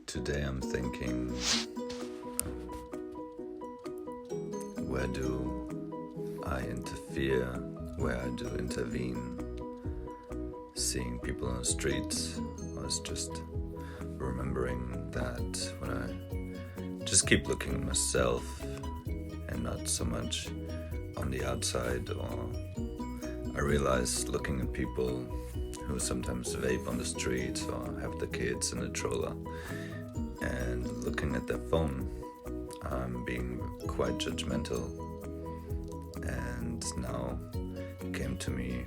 Today I'm thinking, where do I interfere, where I do intervene? Seeing people on the streets, I was just remembering that when I just keep looking at myself and not so much on the outside, or I realize looking at people who sometimes vape on the streets or have the kids in a stroller and looking at their phone, I'm being quite judgmental. And now it came to me,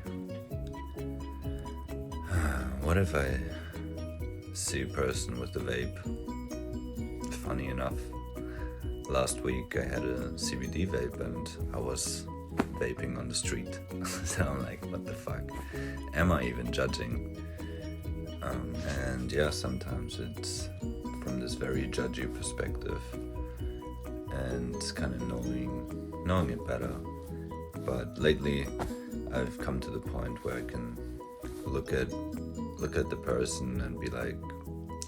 what if I see a person with a vape? Funny enough, last week I had a CBD vape and I was vaping on the street. So I'm like, what the fuck? Am I even judging? And yeah, sometimes it's from this very judgy perspective and kind of knowing it better. But lately I've come to the point where I can look at the person and be like,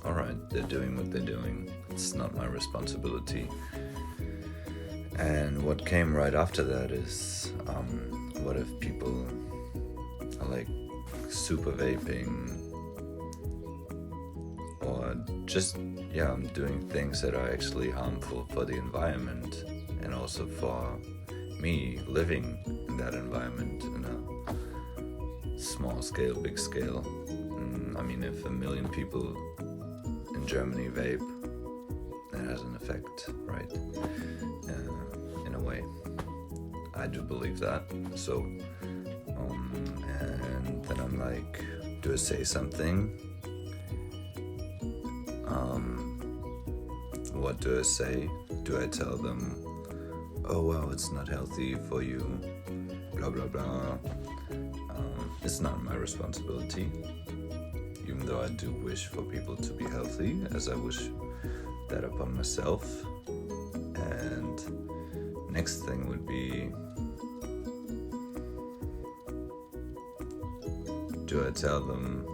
all right, they're doing what they're doing. It's not my responsibility. And what came right after that is, what if people are like super vaping or just, doing things that are actually harmful for the environment and also for me living in that environment in a small scale, big scale. I mean, if 1 million people in Germany vape, that has an effect, right? In a way, I do believe that. So, and then I'm like, do I say something? What do I say? Do I tell them, oh wow, it's not healthy for you, blah blah blah? It's not my responsibility, even though I do wish for people to be healthy, as I wish that upon myself. And next thing would be, do I tell them,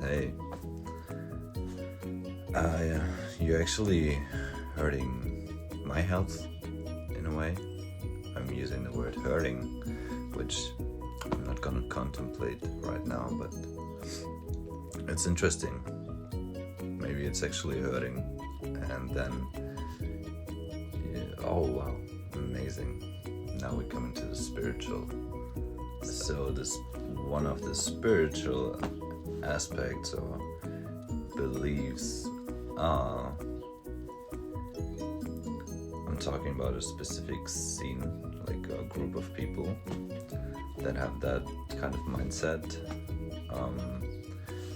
hey, you're actually hurting my health in a way? I'm using the word hurting, which I'm not gonna contemplate right now, but it's interesting. Maybe it's actually hurting, and then, oh wow, amazing. Now we come into the spiritual. So this one of the spiritual aspects or beliefs are, I'm talking about a specific scene, like a group of people that have that kind of mindset.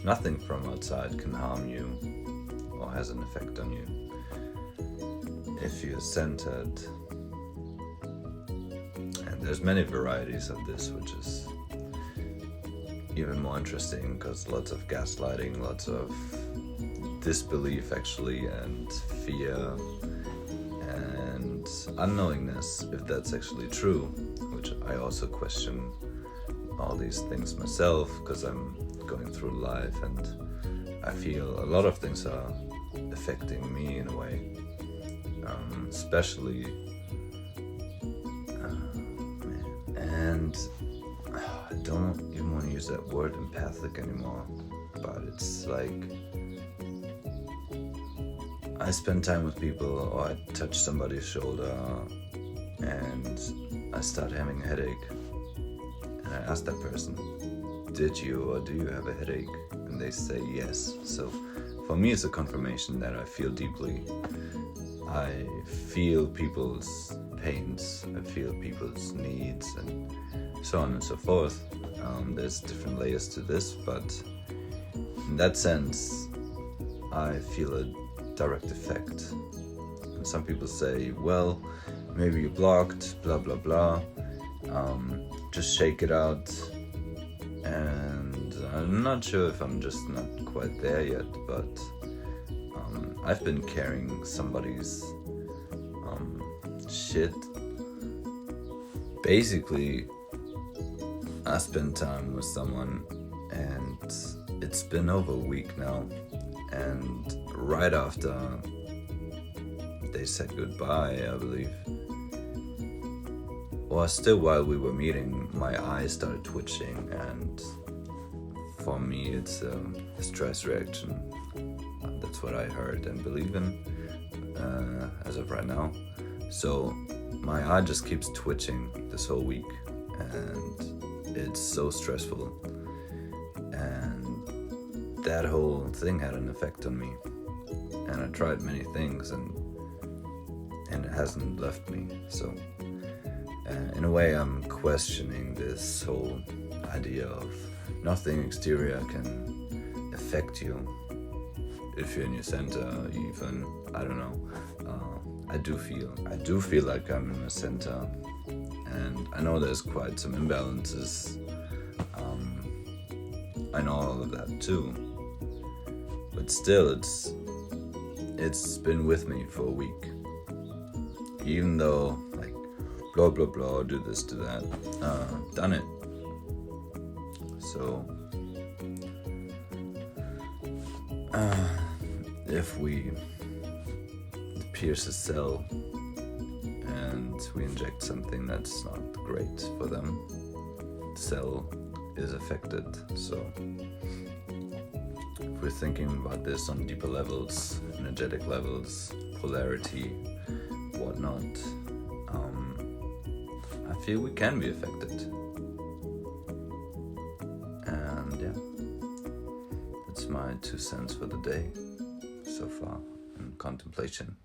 Nothing from outside can harm you or has an effect on you if you're centered. And there's many varieties of this, which is even more interesting because lots of gaslighting, lots of disbelief actually, and fear and unknowingness, if that's actually true, which I also question all these things myself because I'm going through life and I feel a lot of things are affecting me in a way, especially and I don't even want to use that word empathic anymore, but it's like I spend time with people or I touch somebody's shoulder and I start having a headache and I ask that person, did you or do you have a headache? And they say yes. So for me it's a confirmation that I feel deeply. I feel people's pains, I feel people's needs, and so on and so forth. There's different layers to this, but in that sense I feel a direct effect. And some people say, well, maybe you're blocked, blah blah blah, just shake it out. And I'm not sure if I'm just not quite there yet, but I've been carrying somebody's shit. Basically, I spent time with someone and it's been over a week now, and right after they said goodbye, I believe, or still while we were meeting, my eyes started twitching, and for me it's a stress reaction. That's what I heard and believe in as of right now. So my eye just keeps twitching this whole week, and it's so stressful, and that whole thing had an effect on me, and I tried many things, and it hasn't left me. So in a way, I'm questioning this whole idea of nothing exterior can affect you if you're in your center. Even, I don't know, I do feel like I'm in my center, and I know there's quite some imbalances. I know all of that too, but still, it's been with me for a week. Even though, like, blah blah blah, do this, do that, done it. So if we pierce a cell and we inject something that's not great for them, the cell is affected. So if we're thinking about this on deeper levels, energetic levels, polarity, whatnot, I feel we can be affected. And yeah, that's my 2 cents for the day so far in contemplation.